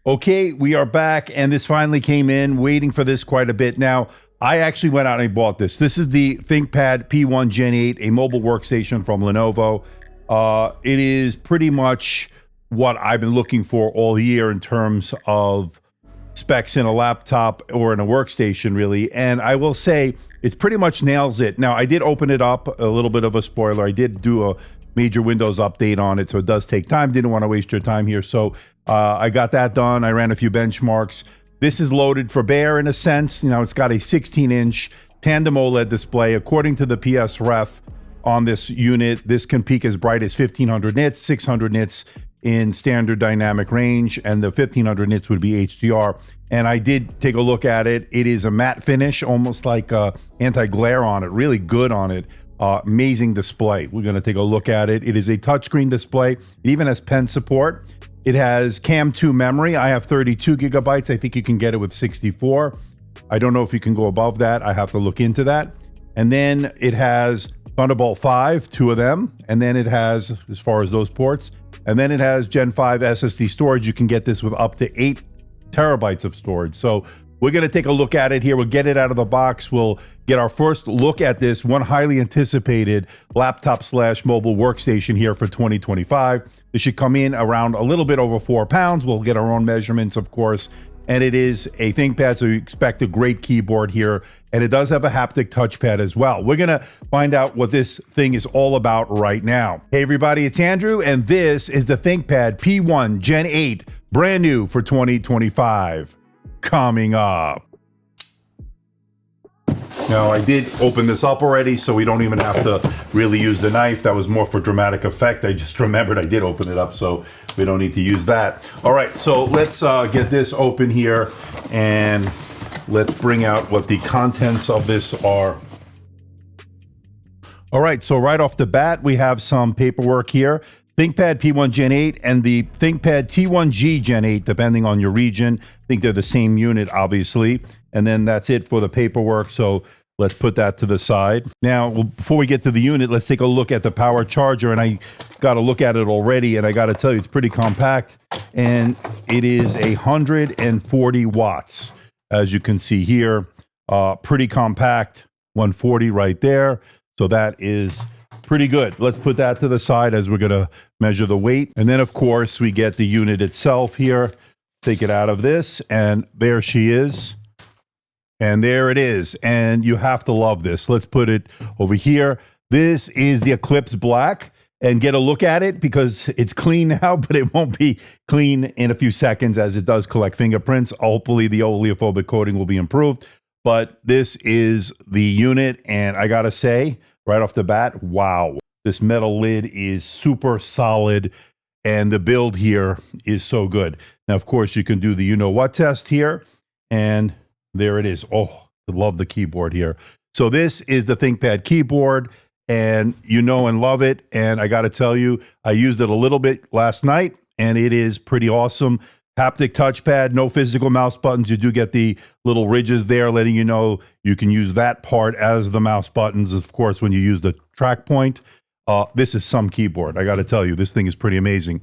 Okay, we are back, and this finally came in, waiting for this quite a bit. Now, I actually went out and I bought this. This is the ThinkPad P1 Gen 8, a mobile workstation from Lenovo. It is pretty much what I've been looking for all year in terms of specs in a laptop or in a workstation, really. And I will say, it pretty much nails it. Now, I did open it up, a little bit of a spoiler. I did do a major Windows update on it, so it does take time. Didn't want to waste your time here. So I got that done. I ran a few benchmarks. This is loaded for bear in a sense. You know, it's got a 16-inch Tandem OLED display. According to the PS ref on this unit, this can peak as bright as 1500 nits, 600 nits in standard dynamic range, and the 1500 nits would be HDR. And I did take a look at it. It is a matte finish, almost like anti-glare on it, really good on it. Amazing display. We're going to take a look at it. It is a touchscreen display. It even has pen support. It has Cam 2 memory. I have 32 gigabytes. I think you can get it with 64. I don't know if you can go above that. I have to look into that. And then it has Thunderbolt 5, 2 of them. And then it has, as far as those ports, and then it has Gen 5 SSD storage. You can get this with up to 8 terabytes of storage. So we're going to take a look at it here. We'll get it out of the box. We'll get our first look at this one highly anticipated laptop / mobile workstation here for 2025. It should come in around a little bit over 4 pounds. We'll get our own measurements, of course. And it is a ThinkPad, so you expect a great keyboard here. And it does have a haptic touchpad as well. We're going to find out what this thing is all about right now. Hey, everybody, it's Andrew, and this is the ThinkPad P1 Gen 8, brand new for 2025. Coming up. Now, I did open this up already, so we don't even have to really use the knife. That was more for dramatic effect. I just remembered I did open it up, so we don't need to use that. All right, so let's get this open here, and let's bring out what the contents of this are. All right, so right off the bat, we have some paperwork here. ThinkPad P1 Gen 8 and the ThinkPad T1g Gen 8, depending on your region. I think they're the same unit, obviously. And then that's it for the paperwork. So let's put that to the side. Now, before we get to the unit, let's take a look at the power charger. And I got to look at it already. And I got to tell you, it's pretty compact. And it is 140 watts, as you can see here. Pretty compact, 140 right there. So that is pretty good. Let's put that to the side as we're going to measure the weight. And then, of course, we get the unit itself here. Take it out of this, and there she is. And there it is. And you have to love this. Let's put it over here. This is the Eclipse Black. And get a look at it because it's clean now, but it won't be clean in a few seconds as it does collect fingerprints. Hopefully, the oleophobic coating will be improved. But this is the unit, and I got to say, right off the bat, wow, this metal lid is super solid, and the build here is so good. Now, of course, you can do the you-know-what test here, and there it is. Oh, I love the keyboard here. So this is the ThinkPad keyboard, and you know and love it, and I got to tell you, I used it a little bit last night, and it is pretty awesome. Haptic touchpad, no physical mouse buttons. You do get the little ridges there letting you know you can use that part as the mouse buttons, of course, when you use the track point. This is some keyboard. I got to tell you, this thing is pretty amazing.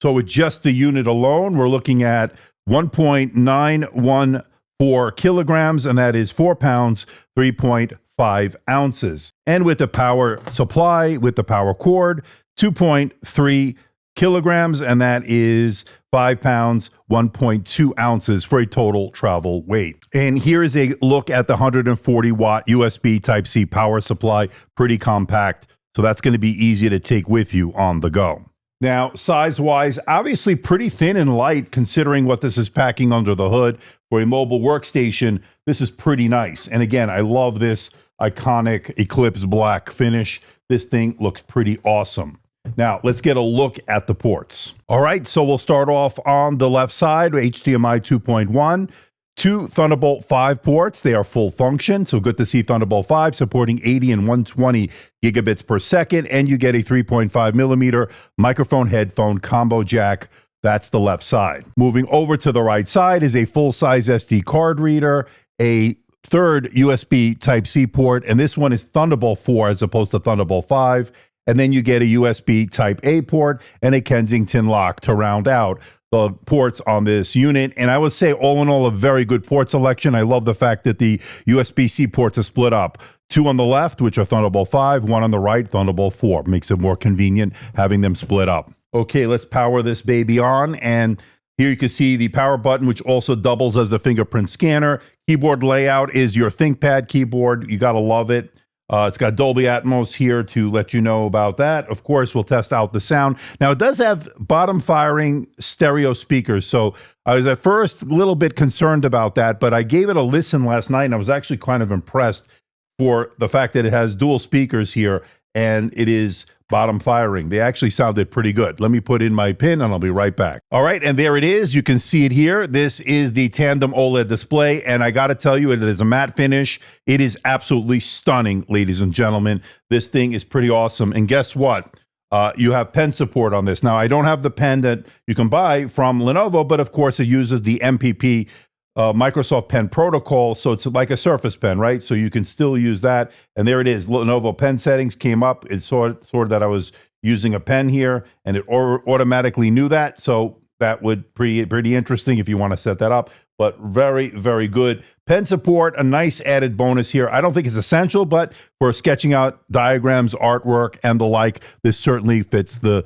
So with just the unit alone, we're looking at 1.914 kilograms, and that is 4 pounds, 3.5 ounces. And with the power supply, with the power cord, 2.3 kilograms, and that is 5 pounds, 1.2 ounces for a total travel weight. And here is a look at the 140 watt USB Type-C power supply, pretty compact. So that's going to be easy to take with you on the go. Now, size-wise, obviously pretty thin and light considering what this is packing under the hood. For a mobile workstation, this is pretty nice. And again, I love this iconic Eclipse Black finish. This thing looks pretty awesome. Now, let's get a look at the ports. All right, so we'll start off on the left side, HDMI 2.1, 2 Thunderbolt 5 ports. They are full function, so good to see Thunderbolt 5 supporting 80 and 120 gigabits per second, and you get a 3.5 millimeter microphone headphone combo jack. That's the left side. Moving over to the right side is a full-size SD card reader, a third USB Type-C port, and this one is Thunderbolt 4 as opposed to Thunderbolt 5. and then you get a USB Type A port and a Kensington lock to round out the ports on this unit. And I would say all in all, a very good port selection. I love the fact that the USB-C ports are split up. 2 on the left, which are Thunderbolt 5, 1 on the right, Thunderbolt 4. Makes it more convenient having them split up. Okay, let's power this baby on. And here you can see the power button, which also doubles as the fingerprint scanner. Keyboard layout is your ThinkPad keyboard. You got to love it. It's got Dolby Atmos here to let you know about that. Of course, we'll test out the sound. Now, it does have bottom-firing stereo speakers, so I was at first a little bit concerned about that, but I gave it a listen last night, and I was actually kind of impressed for the fact that it has dual speakers here, and it is bottom firing. They actually sounded pretty good. Let me put in my pin and I'll be right back. All right, and there it is. You can see it here. This is the Tandem OLED display, and I got to tell you, it is a matte finish. It is absolutely stunning, ladies and gentlemen. This thing is pretty awesome. And guess what? You have pen support on this. Now, I don't have the pen that you can buy from Lenovo, but of course, it uses the MPP Microsoft Pen protocol, so it's like a Surface Pen, right? So you can still use that. And there it is. Lenovo pen settings came up. It saw that I was using a pen here, and it automatically knew that. So that would be pretty interesting if you want to set that up. But very, very good. Pen support, a nice added bonus here. I don't think it's essential, but for sketching out diagrams, artwork, and the like, this certainly fits the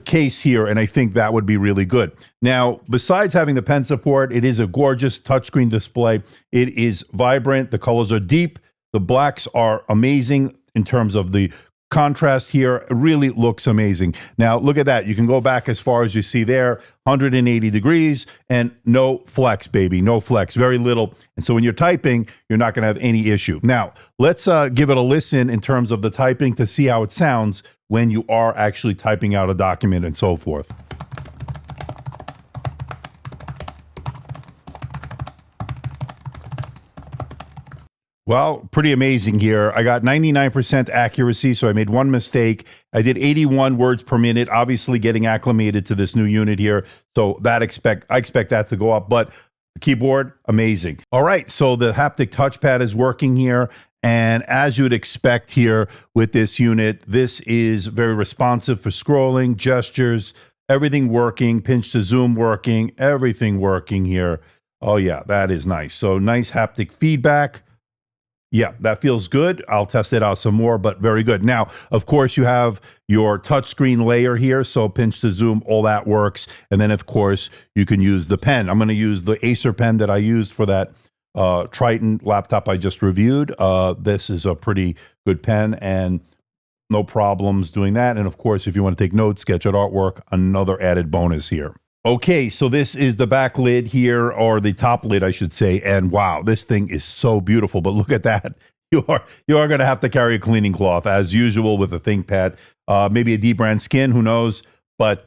case here, and I think that would be really good. Now, besides having the pen support, it is a gorgeous touchscreen display. It is vibrant. The colors are deep. The blacks are amazing in terms of the contrast here. It really looks amazing. Now, look at that. You can go back as far as you see there, 180 degrees, and no flex, baby. No flex, very little. And so when you're typing, you're not going to have any issue. Now, let's give it a listen in terms of the typing to see how it sounds when you are actually typing out a document and so forth. Well, pretty amazing here. I got 99% accuracy, so I made one mistake. I did 81 words per minute, obviously getting acclimated to this new unit here. So I expect that to go up, but the keyboard, amazing. All right, so the haptic touchpad is working here. And as you would expect here with this unit, this is very responsive for scrolling, gestures, everything working, pinch to zoom working, everything working here. Oh yeah, that is nice. So nice haptic feedback. Yeah, that feels good. I'll test it out some more, but very good. Now, of course, you have your touchscreen layer here, so pinch to zoom, all that works. And then, of course, you can use the pen. I'm going to use the Acer pen that I used for that Triton laptop I just reviewed. This is a pretty good pen and no problems doing that. And of course, if you want to take notes, sketch out artwork, another added bonus here. Okay, so this is the back lid here, or the top lid, I should say. And wow, this thing is so beautiful. But look at that. You are going to have to carry a cleaning cloth as usual with a ThinkPad. Maybe a dbrand skin, who knows? But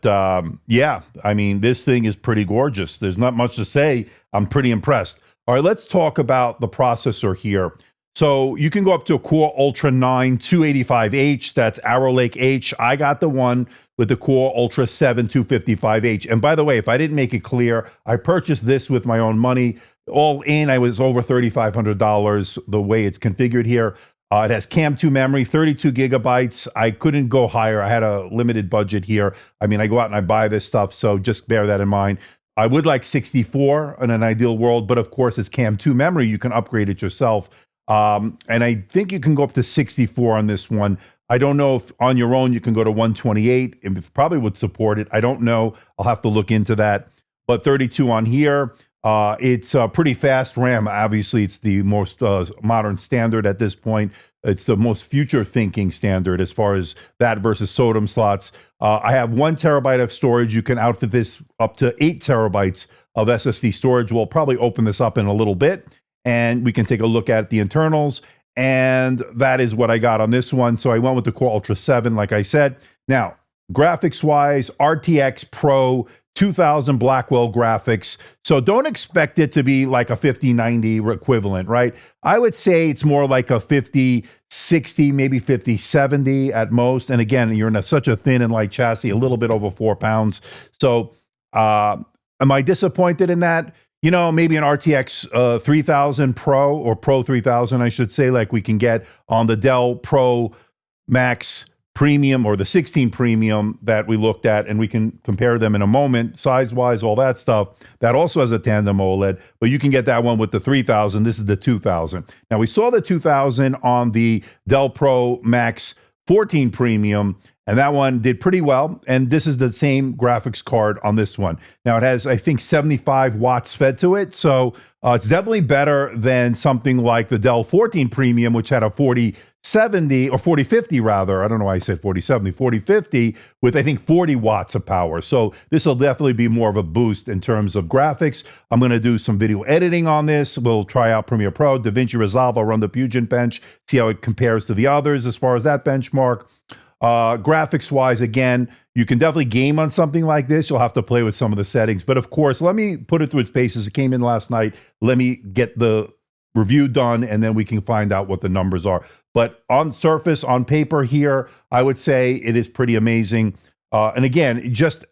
yeah, I mean, this thing is pretty gorgeous. There's not much to say. I'm pretty impressed. All right, let's talk about the processor here. So you can go up to a Core Ultra 9 285H. That's Arrow Lake H. I got the one with the Core Ultra 7 255H. And by the way, if I didn't make it clear, I purchased this with my own money. All in, I was over $3,500 the way it's configured here. It has CAM2 memory, 32 gigabytes. I couldn't go higher. I had a limited budget here. I mean, I go out and I buy this stuff, so just bear that in mind. I would like 64 in an ideal world, but of course, it's CAM2 memory. You can upgrade it yourself. And I think you can go up to 64 on this one. I don't know if on your own you can go to 128, and it probably would support it. I don't know. I'll have to look into that. But 32 on here. It's pretty fast RAM. Obviously, it's the most modern standard at this point. It's the most future-thinking standard as far as that versus SODIMM slots. I have 1 terabyte of storage. You can outfit this up to 8 terabytes of SSD storage. We'll probably open this up in a little bit, and we can take a look at the internals. And that is what I got on this one. So I went with the Core Ultra 7, like I said. Now, graphics-wise, RTX Pro 2000 Blackwell graphics. So don't expect it to be like a 5090 equivalent, right? I would say it's more like a 5060, maybe 5070 at most. And again, you're in such a thin and light chassis, a little bit over 4 pounds. So am I disappointed in that? You know, maybe an RTX 3000 Pro, or Pro 3000, I should say, like we can get on the Dell Pro Max Premium or the 16 Premium that we looked at, and we can compare them in a moment, size-wise, all that stuff. That also has a tandem OLED, but you can get that one with the 3000. This is the 2000. Now, we saw the 2000 on the Dell Pro Max 14 Premium, and that one did pretty well. And this is the same graphics card on this one. Now, it has, I think, 75 watts fed to it. So it's definitely better than something like the Dell 14 Premium, which had a 4070 or 4050 rather. I don't know why I said 4070, 4050 with, I think, 40 watts of power. So this will definitely be more of a boost in terms of graphics. I'm going to do some video editing on this. We'll try out Premiere Pro, DaVinci Resolve. I'll run the Fusion bench, see how it compares to the others as far as that benchmark. Graphics wise, again, you can definitely game on something like this. You'll have to play with some of the settings. But of course, let me put it through its paces. It came in last night. Let me get the review done, and then we can find out what the numbers are. But on surface, on paper here, I would say it is pretty amazing. And again,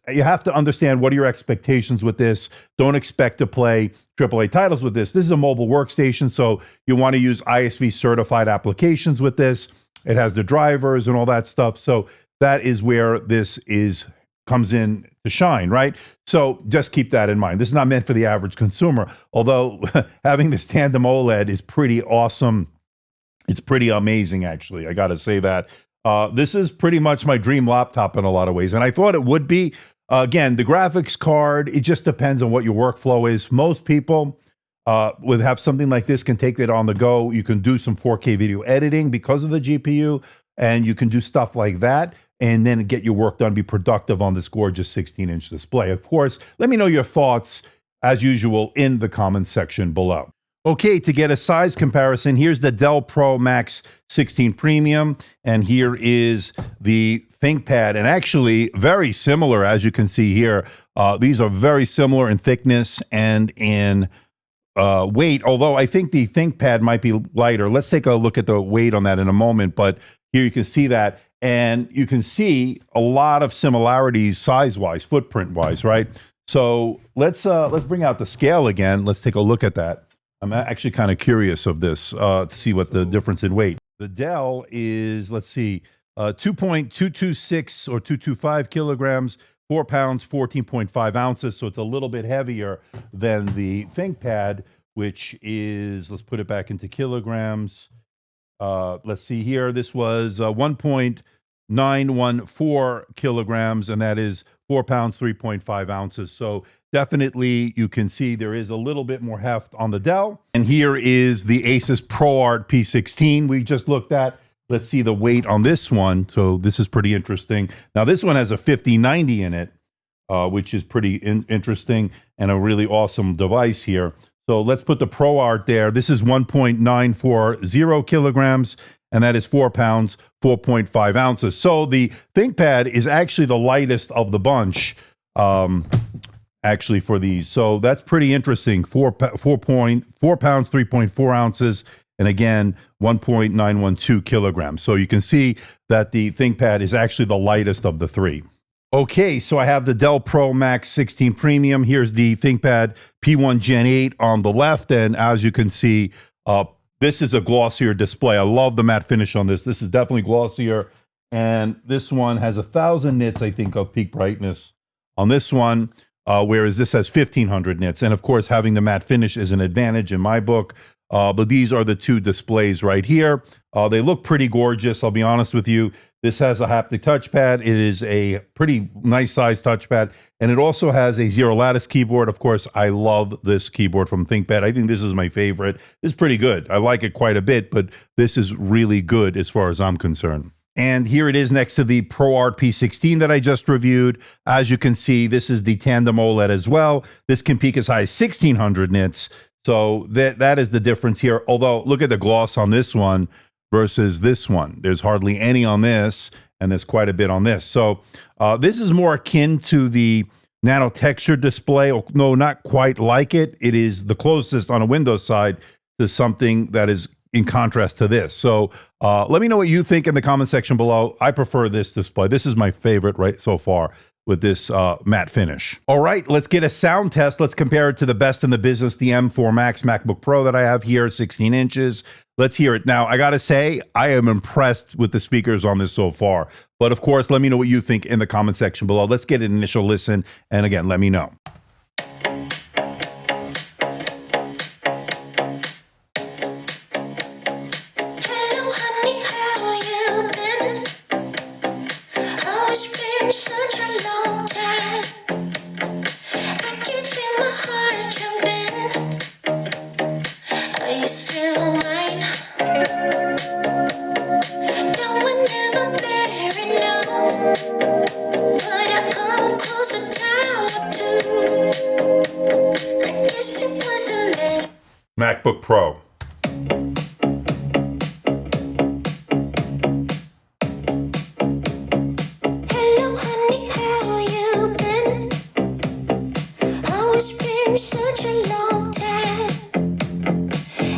you have to understand what are your expectations with this. Don't expect to play AAA titles with this. This is a mobile workstation, so you want to use ISV certified applications with this. It has the drivers and all that stuff. So that is where this comes in to shine, right? So just keep that in mind. This is not meant for the average consumer, although having this tandem OLED is pretty awesome. It's pretty amazing, actually. I got to say that. This is pretty much my dream laptop in a lot of ways, and I thought it would be. Again, the graphics card, it just depends on what your workflow is. Most people would have something like this, can take it on the go. You can do some 4K video editing because of the GPU, and you can do stuff like that, and then get your work done, be productive on this gorgeous 16-inch display. Of course, let me know your thoughts, as usual, in the comments section below. Okay, to get a size comparison, here's the Dell Pro Max 16 Premium, and here is the ThinkPad, and actually very similar, as you can see here. These are very similar in thickness and in weight, although I think the ThinkPad might be lighter. Let's take a look at the weight on that in a moment, but here you can see that, and you can see a lot of similarities size-wise, footprint-wise, right? So let's bring out the scale again. Let's take a look at that. I'm actually kind of curious of this to see what the difference in weight. The Dell is, let's see, 2.226 or 225 kilograms, 4 pounds, 14.5 ounces. So it's a little bit heavier than the ThinkPad, which is, let's put it back into kilograms. Let's see here. This was 1.914 kilograms, and that is 4 pounds, 3.5 ounces. So definitely you can see there is a little bit more heft on the Dell. And here is the Asus ProArt P16 we just looked at. Let's see the weight on this one. So this is pretty interesting. Now this one has a 5090 in it, which is pretty interesting and a really awesome device here. So let's put the ProArt there. This is 1.940 kilograms, and that is 4 pounds, 4.5 ounces. So the ThinkPad is actually the lightest of the bunch, actually, for these. So that's pretty interesting. 4 pounds, 3.4 ounces, and again, 1.912 kilograms. So you can see that the ThinkPad is actually the lightest of the three. Okay, so I have the Dell Pro Max 16 Premium. Here's the ThinkPad P1 Gen 8 on the left, and as you can see, this is a glossier display. I love the matte finish on this. This is definitely glossier, and this one has 1,000 nits, I think, of peak brightness on this one, whereas this has 1,500 nits. And of course, having the matte finish is an advantage in my book. But these are the two displays right here. They look pretty gorgeous, I'll be honest with you. This has a haptic touchpad. It is a pretty nice size touchpad. And it also has a zero lattice keyboard. Of course, I love this keyboard from ThinkPad. I think this is my favorite. It's pretty good. I like it quite a bit, but this is really good as far as I'm concerned. And here it is next to the ProArt P16 that I just reviewed. As you can see, this is the tandem OLED as well. This can peak as high as 1,600 nits. So that is the difference here. Although, look at the gloss on this one versus this one. There's hardly any on this, and there's quite a bit on this. So this is more akin to the nano texture display. No, not quite like it. It is the closest on a Windows side to something that is in contrast to this. So let me know what you think in the comment section below. I prefer this display. This is my favorite right so far with this matte finish. All right, let's get a sound test. Let's compare it to the best in the business, the M4 Max MacBook Pro that I have here, 16 inches. Let's hear it. Now, I got to say, I am impressed with the speakers on this so far. But of course, let me know what you think in the comment section below. Let's get an initial listen. And again, let me know. MacBook Pro. Hello, honey, how you been? Oh, it's been such a long time.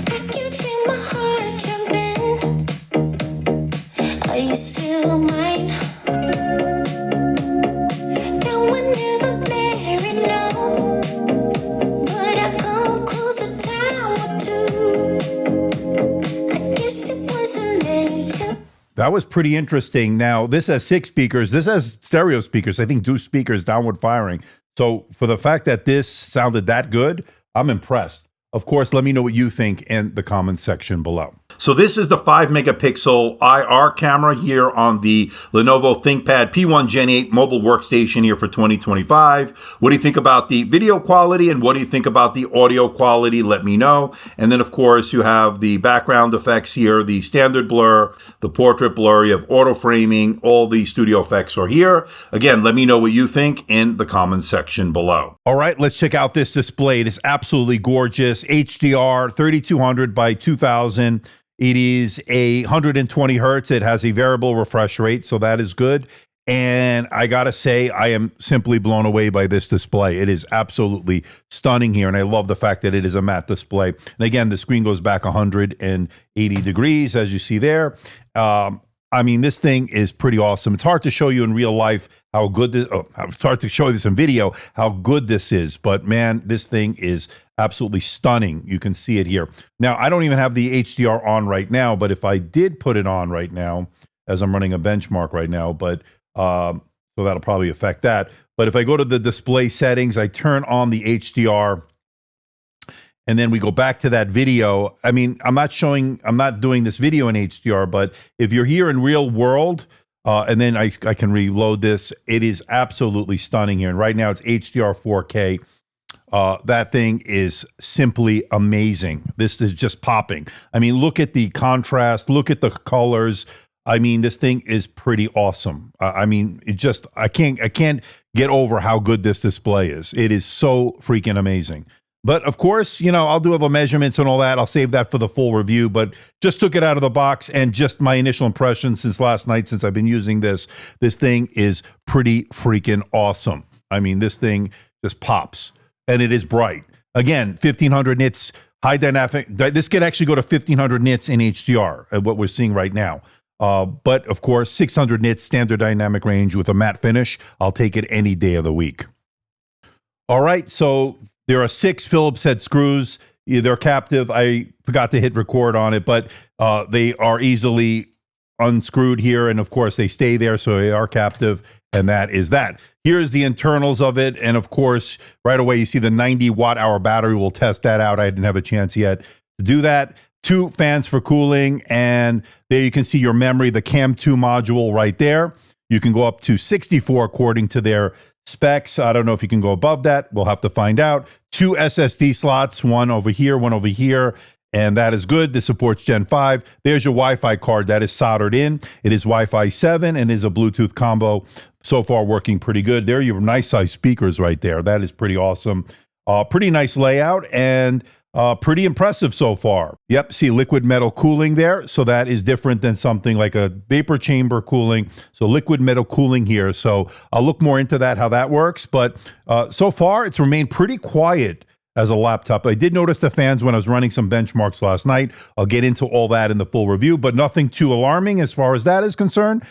I can feel my heart jumping. Are you still mine? No one ever married, no. But I come close a time or two. I guess it wasn't meant to. That was pretty interesting. Now, this has 6 speakers. This has stereo speakers. I think 2 speakers downward firing. So for the fact that this sounded that good, I'm impressed. Of course, let me know what you think in the comments section below. So this is the 5 megapixel IR camera here on the Lenovo ThinkPad P1 Gen 8 mobile workstation here for 2025. What do you think about the video quality and what do you think about the audio quality? Let me know. And then of course you have the background effects here, the standard blur, the portrait blur, you have auto framing, all the studio effects are here. Again, let me know what you think in the comments section below. All right, let's check out this display. It is absolutely gorgeous. HDR 3200 by 2000. It is 120 hertz. It has a variable refresh rate, so that is good. And I gotta say, I am simply blown away by this display. It is absolutely stunning here, and I love the fact that it is a matte display. And again, the screen goes back 180 degrees, as you see there. I mean, this thing is pretty awesome. It's hard to show you in real life how good this, it's hard to show this in video, how good this is. But man, this thing is absolutely stunning. You can see it here. Now, I don't even have the HDR on right now, but if I did put it on right now, as I'm running a benchmark right now, but so that'll probably affect that. But if I go to the display settings, I turn on the HDR, and then we go back to that video. I mean, I'm not doing this video in HDR, but if you're here in real world, and then I can reload this, it is absolutely stunning here. And right now it's HDR 4K. That thing is simply amazing. This is just popping. I mean, look at the contrast, look at the colors. I mean, this thing is pretty awesome. I mean, it just, I can't get over how good this display is. It is so freaking amazing. But of course, you know, I'll do all the measurements and all that. I'll save that for the full review, but just took it out of the box and just my initial impression since last night, since I've been using this thing is pretty freaking awesome. I mean, this thing just pops and it is bright. Again, 1500 nits, high dynamic. This can actually go to 1500 nits in HDR, what we're seeing right now. But of course, 600 nits standard dynamic range with a matte finish. I'll take it any day of the week. All right, so there are 6 Phillips head screws. They're captive. I forgot to hit record on it, but they are easily unscrewed here. And of course, they stay there, so they are captive. And that is that. Here's the internals of it. And of course, right away, you see the 90 watt-hour battery. We'll test that out. I didn't have a chance yet to do that. 2 fans for cooling. And there you can see your memory, the Cam 2 module right there. You can go up to 64 according to their specs. I don't know if you can go above that. We'll have to find out. 2 SSD slots, one over here, and that is good. This supports Gen 5. There's your Wi-Fi card that is soldered in. It is Wi-Fi 7 and is a Bluetooth combo. So far working pretty good. There you have nice size speakers right there. That is pretty awesome. Pretty nice layout and pretty impressive so far. Yep, see liquid metal cooling there. So that is different than something like a vapor chamber cooling. So liquid metal cooling here. So I'll look more into that, how that works. But so far, it's remained pretty quiet as a laptop. I did notice the fans when I was running some benchmarks last night. I'll get into all that in the full review, but nothing too alarming as far as that is concerned.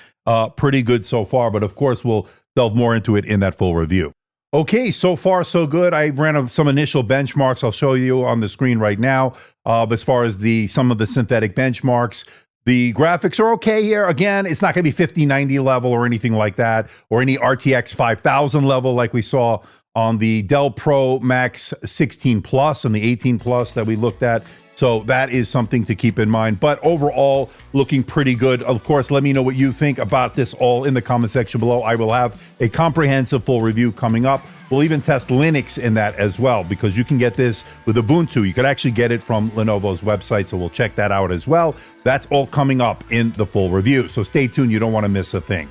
Pretty good so far, but of course, we'll delve more into it in that full review. Okay, so far so good. I ran some initial benchmarks. I'll show you on the screen right now. As far as some of the synthetic benchmarks, the graphics are okay here. Again, it's not going to be 5090 level or anything like that, or any RTX 5000 level like we saw on the Dell Pro Max 16 Plus and the 18 Plus that we looked at. So that is something to keep in mind. But overall, looking pretty good. Of course, let me know what you think about this all in the comment section below. I will have a comprehensive full review coming up. We'll even test Linux in that as well, because you can get this with Ubuntu. You could actually get it from Lenovo's website, so we'll check that out as well. That's all coming up in the full review. So stay tuned. You don't want to miss a thing.